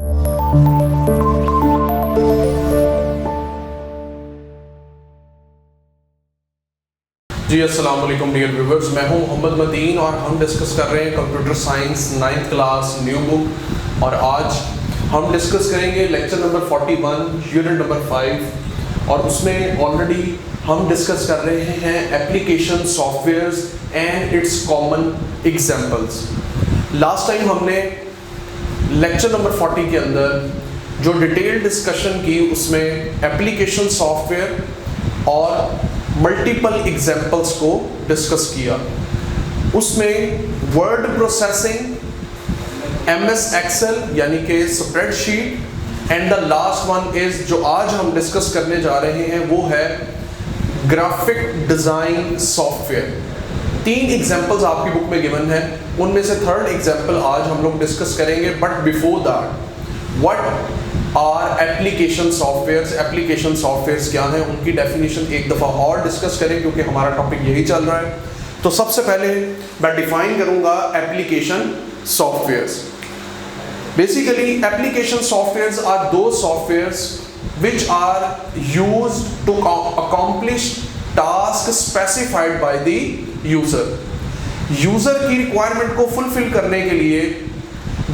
जी अस्सलाम वालेकुम dear viewers, मैं हूं मोहम्मद मदीन और हम डिस्कस कर रहे हैं computer science 9th class new book. और आज हम डिस्कस करेंगे लेक्चर नंबर 41 यूनिट नंबर 5 और उसमें ऑलरेडी हम डिस्कस कर रहे हैं application softwares and it's common examples. Last time हमने लेक्चर नंबर 40 के अंदर जो डिटेल डिस्कशन की उसमें एप्लीकेशन सॉफ्टवेयर और मल्टीपल एग्जाम्पल्स को डिस्कस किया। उसमें वर्ड प्रोसेसिंग, MS एक्सेल यानी कि spreadsheet and the last one is जो आज हम डिस्कस करने जा रहे हैं वो है ग्राफिक डिजाइन सॉफ्टवेयर। 3 एग्जाम्पल्स आपकी बुक में गिवन है, उनमें से थर्ड एग्जाम्पल आज हम लोग डिस्कस करेंगे। But before that what are application softwares, application softwares क्या हैं, उनकी डेफिनेशन एक दफ़ा और डिस्कस करें क्योंकि हमारा टॉपिक यही चल रहा है। तो सबसे पहले मैं डिफाइन करूंगा application softwares. Basically application softwares are those softwares which are used to accomplish task specified by the user। User की रिक्वायरमेंट को फुलफिल करने के लिए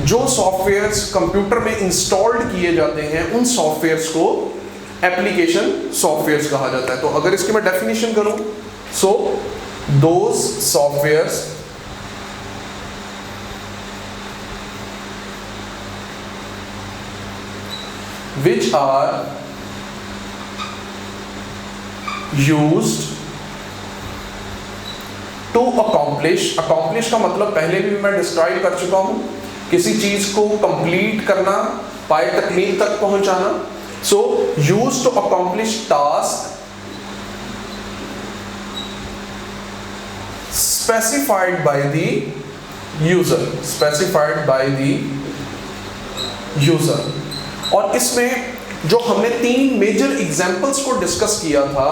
जो सॉफ्टवेयर्स कंप्यूटर में इंस्टॉल्ड किए जाते हैं उन सॉफ्टवेयर्स को एप्लीकेशन सॉफ्टवेयर्स कहा जाता है। तो अगर इसकी मैं डेफिनेशन करूं, so those softwares which are used to accomplish का मतलब पहले भी मैं डिस्क्राइब कर चुका हूं, किसी चीज को कंप्लीट करना, पाए तकमील तक पहुंचाना। So used to accomplish task specified by the user. और इसमें जो हमने 3 मेजर एग्जांपल्स को डिस्कस किया था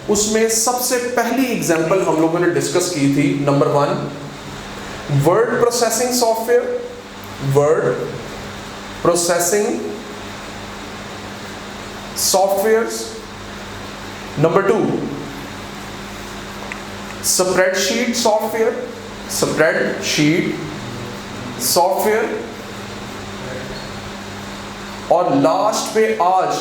उसमें सबसे पहली एग्जांपल हम लोगों ने डिस्कस की थी number 1 word processing software, word processing softwares. Number 2 spreadsheet software. और लास्ट पे आज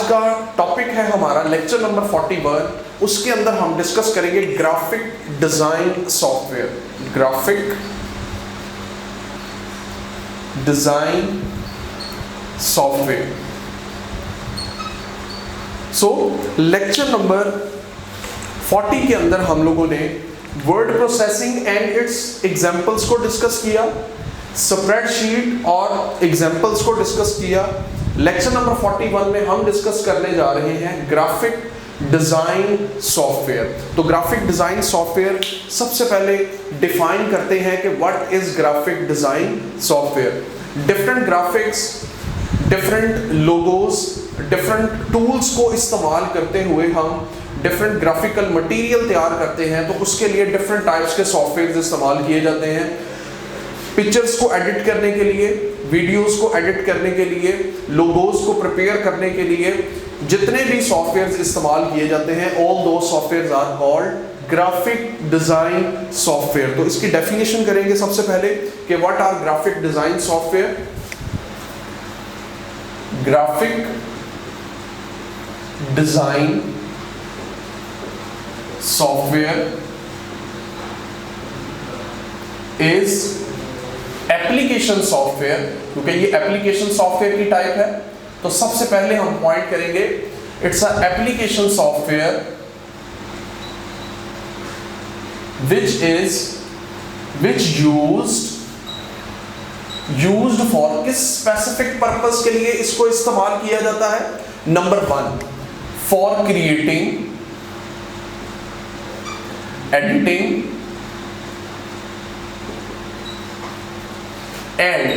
का टॉपिक है हमारा लेक्चर नंबर 41, उसके अंदर हम डिस्कस करेंगे graphic design software. Graphic design software. सो लेक्चर नंबर 40 के अंदर हम लोगों ने word processing and it's examples को डिस्कस किया, स्प्रेडशीट और एग्जांपल्स को डिस्कस किया। लेक्चर नंबर 41 में हम डिस्कस करने जा रहे हैं ग्राफिक डिजाइन सॉफ्टवेयर। तो ग्राफिक डिजाइन सॉफ्टवेयर सबसे पहले डिफाइन करते हैं कि what is graphic design software. Different graphics, different logos, different tools को इस्तेमाल करते हुए हम डिफरेंट ग्राफिकल मटेरियल तैयार करते हैं। तो उसके लिए डिफरेंट टाइप्स के सॉफ्टवेयर इस्तेमाल किए जाते हैं। पिक्चर्स को एडिट करने के लिए, वीडियोस को एडिट करने के लिए, लोगोस को प्रिपेयर करने के लिए जितने भी सॉफ्टवेयर्स इस्तेमाल किए जाते हैं, all those softwares are called graphic design software. तो इसकी डेफिनेशन करेंगे सबसे पहले कि what are graphic design software. Graphic design software is application software. क्योंकि ये एप्लीकेशन सॉफ्टवेयर की टाइप है तो सबसे पहले हम पॉइंट करेंगे it's a application software which used for किस स्पेसिफिक पर्पस के लिए इसको इस्तेमाल किया जाता है। Number 1 for creating, editing and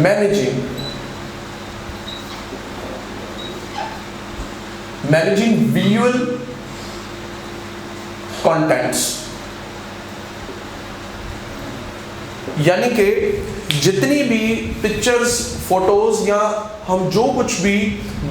managing visual contents। यानी कि जितनी भी पिक्चर्स, फोटोज या हम जो कुछ भी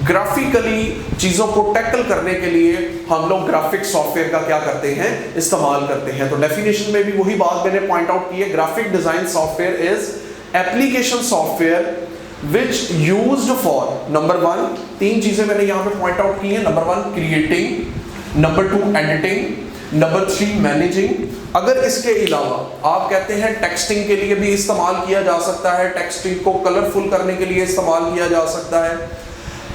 ग्राफिकली चीजों को टैकल करने के लिए हम लोग ग्राफिक सॉफ्टवेयर का क्या करते हैं, इस्तेमाल करते हैं। तो डेफिनेशन में भी वही बात मैंने पॉइंट आउट की है, graphic design software is application software which used for number 1, 3 चीजें मैंने यहां पे पॉइंट आउट की हैं। Number 1 creating, number 2 editing, number 3 managing. अगर इसके अलावा आप कहते हैं टेक्सटिंग के लिए भी इस्तेमाल किया जा सकता है, टेक्सटिंग को कलरफुल करने के लिए इस्तेमाल किया जा सकता है,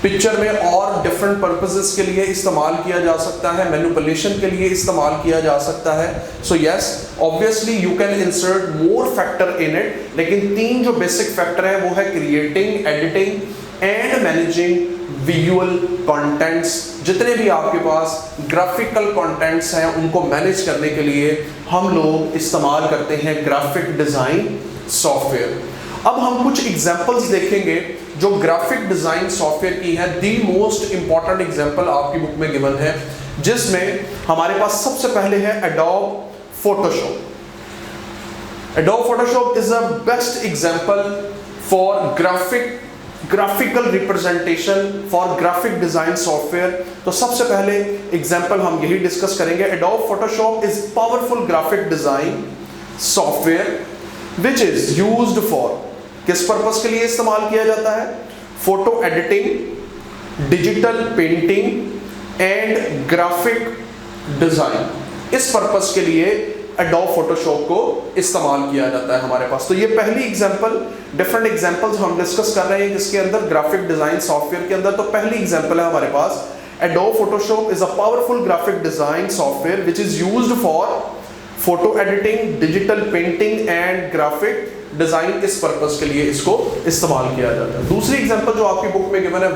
पिक्चर में और डिफरेंट पर्पसेस के लिए इस्तेमाल किया जा सकता है, मैनिपुलेशन के लिए इस्तेमाल किया जा सकता है। So yes, obviously you can insert more factor in it, लेकिन 3 जो बेसिक फैक्टर है वो है creating, editing and managing visual contents. जितने भी आपके पास ग्राफिकल कंटेंट्स हैं उनको मैनेज करने के लिए हम लोग इस्तेमाल करते हैं ग्राफिक डिजाइन सॉफ्टवेयर। अब हम कुछ एग्जांपल्स देखेंगे जो ग्राफिक डिजाइन सॉफ्टवेयर की है। दी मोस्ट इंपॉर्टेंट एग्जांपल आपकी बुक में गिवन है, जिसमें हमारे पास सबसे पहले है adobe Photoshop. Adobe Photoshop is a best example for graphical representation for graphic design software. तो सबसे पहले एग्जांपल हम यही डिस्कस करेंगे। Adobe Photoshop is powerful graphic design software which is used for, किस पर्पस के लिए इस्तेमाल किया जाता है, photo editing, digital painting and graphic design. इस पर्पस के लिए एडोब फोटोशॉप को इस्तेमाल किया जाता है हमारे पास। तो ये पहली एग्जांपल, डिफरेंट एग्जांपल्स हम डिस्कस कर रहे हैं जिसके अंदर ग्राफिक डिजाइन सॉफ्टवेयर के अंदर। तो पहली एग्जांपल है हमारे पास, Adobe Photoshop is a powerful graphic design software which is used for photo editing, digital painting and graphic design. इस पर्पस के लिए इसको इस्तेमाल किया जाता है। दूसरी एग्जांपल जो आपकी बुक में गिवन है,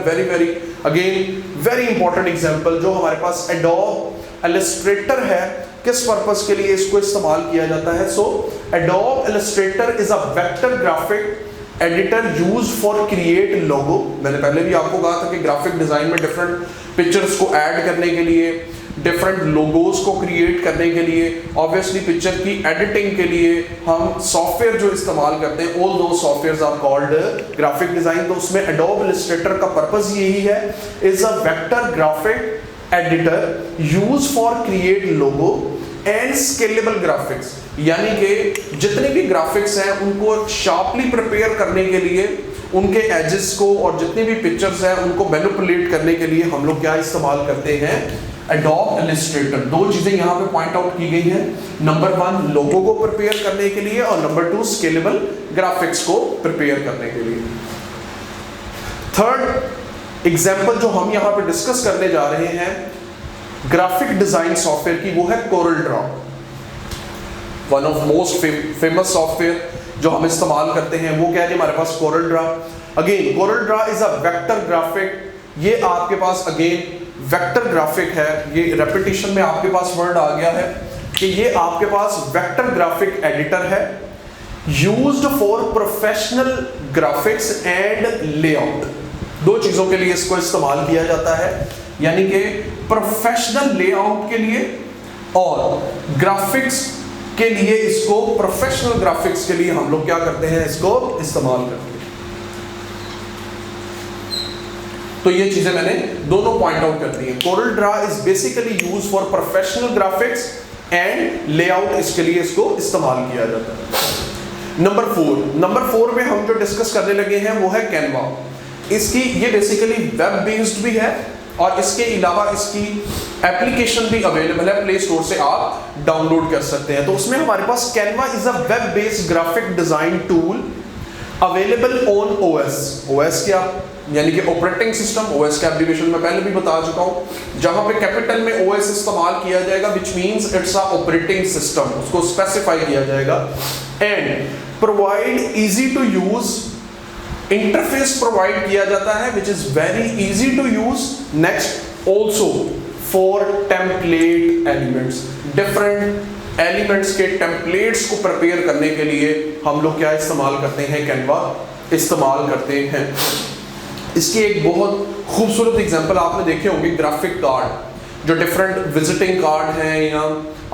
वेरी इंपॉर्टेंट एग्जांपल, जो हमारे पास एडोब इलस्ट्रेटर है, किस पर्पस के लिए इसको इस्तेमाल किया जाता है। So Adobe Illustrator is a vector graphic editor used for create logo. मैंने पहले भी आपको कहा था कि ग्राफिक डिजाइन में डिफरेंट पिक्चर्स को ऐड करने के लिए, डिफरेंट लोगोस को क्रिएट करने के लिए, ऑब्वियसली पिक्चर की एडिटिंग के लिए हम सॉफ्टवेयर जो इस्तेमाल करते हैं, all those softwares are called graphic design. तो उसमें एडोब इलस्ट्रेटर का पर्पस यही है, is a vector graphic editor use for create logo and scalable graphics. यानी कि जितने भी ग्राफिक्स हैं उनको शार्पली प्रिपेयर करने के लिए, उनके एजेस को और जितनी भी पिक्चर्स हैं उनको मैनिपुलेट करने के लिए हम लोग क्या इस्तेमाल करते हैं, एडोब इलस्ट्रेटर। 2 चीजें यहाँ पे पॉइंट आउट की गई हैं, नंबर 1 लोगो को प्रिपेयर करने के लिए और नंबर 2 स्केलेबल ग्राफिक्स को प्रिपेयर करने के लिए। थर्ड एग्जाम्पल जो हम यहाँ पे डिस्कस करने जा रहे हैं ग्राफिक डिजाइन सॉफ्टवेयर की, वो है Corel draw. One of most famous software जो हम इस्तेमाल करते हैं वो क्या है हमारे पास, Corel draw. Again Corel draw is a vector graphic. ये आपके पास अगेन वेक्टर ग्राफिक है, ये रेपिटेशन में आपके पास वर्ड आ गया है कि ये आपके पास वेक्टर ग्राफिक एडिटर है, used for professional graphics and layout. 2 चीजों के लिए इसको इस्तेमाल किया जाता है, यानी कि प्रोफेशनल लेआउट के लिए और ग्राफिक्स के लिए। इसको प्रोफेशनल ग्राफिक्स के लिए हम लोग क्या करते हैं, इसको इस्तेमाल करते हैं। तो ये चीजें मैंने दोनों पॉइंट आउट कर दी है। Corel draw is basically use for professional graphics and layout, इसके लिए इसको इस्तेमाल किया जाता है। नंबर 4 में हम जो डिस्कस करने लगे हैं वो है कैनवा। इसकी ये बेसिकली वेब बेस्ड भी है और इसके अलावा इसकी एप्लीकेशन भी अवेलेबल है, प्ले स्टोर से आप डाउनलोड कर सकते हैं। तो उसमें हमारे पास Canva is a web based graphic design tool available on OS क्या, यानी कि ऑपरेटिंग सिस्टम। ओएस का एब्रिविएशन मैं पहले भी बता चुका हूं, जहां पे कैपिटल में ओएस इस्तेमाल किया जाएगा which means it's a operating system, उसको स्पेसिफाई किया जाएगा। And provide easy to use, interface provide किया जाता है which is very easy to use. Next also for template elements, different elements के टेम्पलेट्स को प्रिपेयर करने के लिए हम लोग क्या इस्तेमाल करते हैं, कैनवा इस्तेमाल करते हैं। इसकी एक बहुत खूबसूरत एग्जांपल आपने देखे होंगे, ग्राफिक कार्ड। जो डिफरेंट विजिटिंग कार्ड हैं या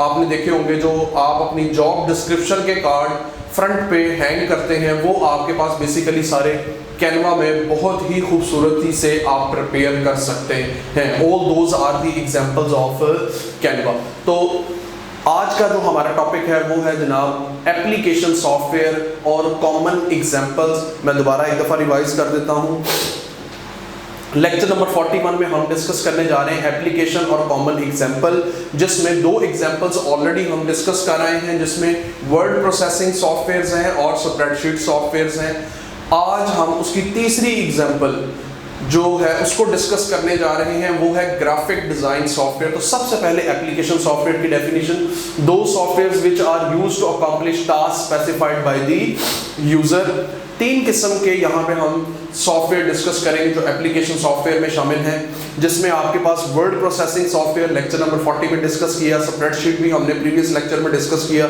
आपने देखे होंगे जो आप अपनी जॉब डिस्क्रिप्शन के कार्ड फ्रंट पे हैंग करते हैं, वो आपके पास बेसिकली सारे कैनवा में बहुत ही खूबसूरती से आप प्रिपेयर कर सकते हैं। All those are the examples of Canva. तो आज का जो हमारा टॉपिक है वो है जनाब एप्लीकेशन सॉफ्टवेयर और कॉमन एग्जांपल्स। मैं दोबारा एक दफ़ा रिवाइज कर देता हूँ। लेक्चर नंबर 41 में हम डिस्कस करने जा रहे हैं एप्लीकेशन और कॉमन एग्जांपल, जिसमें दो एग्जांपल्स ऑलरेडी हम डिस्कस कर रहे हैं, जिसमें वर्ड प्रोसेसिंग सॉफ्टवेयर्स हैं और स्प्रेडशीट सॉफ्टवेयर्स हैं। आज हम उसकी तीसरी एग्जांपल जो है उसको डिस्कस करने जा रहे हैं, वो है ग्राफिक डिजाइन सॉफ्टवेयर। तो सबसे पहले एप्लीकेशन सॉफ्टवेयर की definition, those softwares which are used to accomplish task specified by the user. तीन किस्म के यहाँ पे हम सॉफ्टवेयर डिस्कस करेंगे जो एप्लीकेशन सॉफ्टवेयर में शामिल हैं, जिसमें आपके पास word processing software lecture number 40 में डिस्कस किया, स्प्रेडशीट भी हमने प्रीवियस लेक्चर में डिस्कस किया।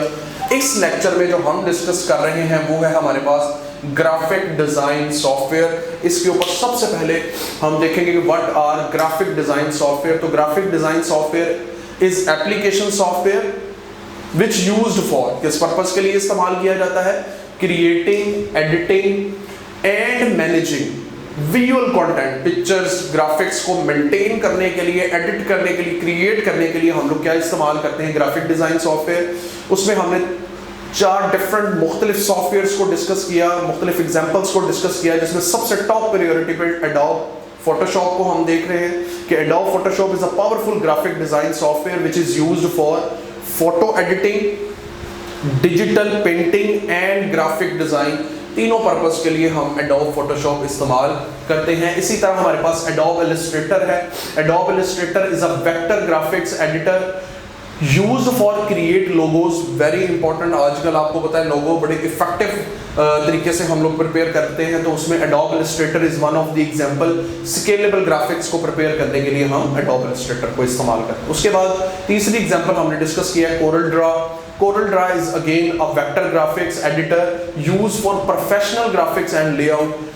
इस लेक्चर में जो हम डिस्कस कर रहे हैं वो है हमारे पास ग्राफिक डिजाइन सॉफ्टवेयर। इसके ऊपर सबसे पहले हम देखेंगे कि what are graphic design software. तो graphic design software is application software which used for, किस पर्पस के लिए इस्तेमाल किया जाता है, creating, editing and managing visual content, pictures, graphics को मेंटेन करने के लिए, एडिट करने के लिए, क्रिएट करने के लिए हम लोग क्या इस्तेमाल करते हैं, ग्राफिक डिजाइन सॉफ्टवेयर। उसमें हमने चार डिफरेंट मुख्तलिफ सॉफ्टवेयर्स को डिस्कस किया, मुख्तलिफ एग्जांपल्स को डिस्कस किया, जिसमें सबसे टॉप प्रायोरिटी पे एडोब फोटोशॉप को हम देख रहे हैं कि adobe Photoshop is a powerful graphic design software which is used for photo editing, digital painting and graphic design. तीनों पर्पस के लिए हम एडोब फोटोशॉप इस्तेमाल करते हैं। इसी तरह हमारे पास एडोब इलस्ट्रेटर है। Adobe Illustrator is a vector graphics editor used for create logos. Very important, आजकल आपको पता है लोगो बड़े इफेक्टिव तरीके से हम लोग प्रिपेयर करते हैं, तो उसमें Adobe Illustrator is one of the example. Scalable graphics को प्रिपेयर करने के लिए हम एडोब इलस्ट्रेटर को इस्तेमाल करते हैं। उसके बाद तीसरी एग्जांपल हमने डिस्कस किया है Corel Draw. Corel Draw is again a vector graphics editor used for professional graphics and layout.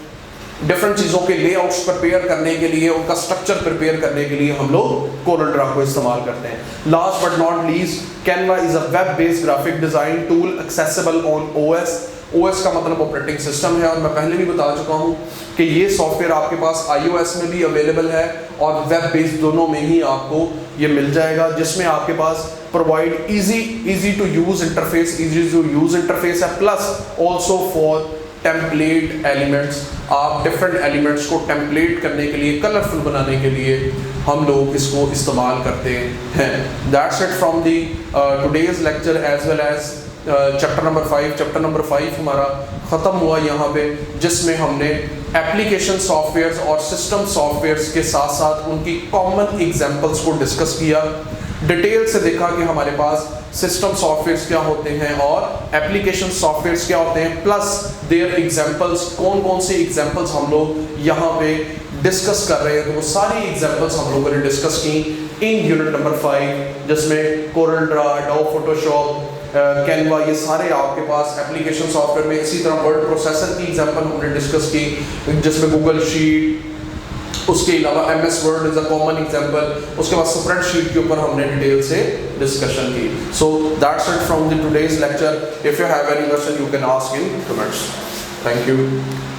Different चीज़ों के लेआउट्स प्रिपेयर करने के लिए, उनका स्ट्रक्चर प्रिपेयर करने के लिए हम लोग कोरल ड्रा को इस्तेमाल करते हैं। Last but not least, Canva is a web based graphic design tool accessible on OS. OS का मतलब ऑपरेटिंग सिस्टम है, और मैं पहले भी बता चुका हूँ कि ये सॉफ्टवेयर आपके पास iOS में भी अवेलेबल है और वेब बेस्ड दोनों में ही आपको ये मिल जाएगा, जिसमें आपके पास provide easy to use interface, है, plus also for template elements. आप डिफरेंट एलिमेंट्स को टेम्पलेट करने के लिए, कलरफुल बनाने के लिए हम लोग इसको इस्तेमाल करते हैं। That's it from the today's lecture as well as chapter number 5। Chapter number 5 हमारा ख़त्म हुआ यहाँ पे, जिसमें हमने एप्लीकेशन सॉफ्टवेयर्स और सिस्टम सॉफ्टवेयर्स के साथ साथ उनकी कॉमन एग्जांपल्स को डिस्कस किया। डिटेल से देखा कि हमारे पास सिस्टम सॉफ्टवेयर्स क्या होते हैं और एप्लीकेशन सॉफ्टवेयर्स क्या होते हैं, प्लस देयर एग्जांपल्स, कौन कौन सी एग्जांपल्स हम लोग यहाँ पे डिस्कस कर रहे हैं। तो वो सारी एग्जांपल्स हम लोगों ने डिस्कस की इन यूनिट नंबर 5, जिसमें Corel Draw, adobe Photoshop, Canva, ये सारे आपके पास एप्लीकेशन सॉफ्टवेयर में। इसी तरह वर्ड प्रोसेसर की एग्जांपल हमने डिस्कस की, जिसमें गूगल शीट, उसके अलावा MS word is a common example. उसके बाद स्प्रेडशीट के ऊपर हमने डिटेल से डिस्कशन की। So that's it from the today's lecture. If you have any question you can ask in comments. Thank you.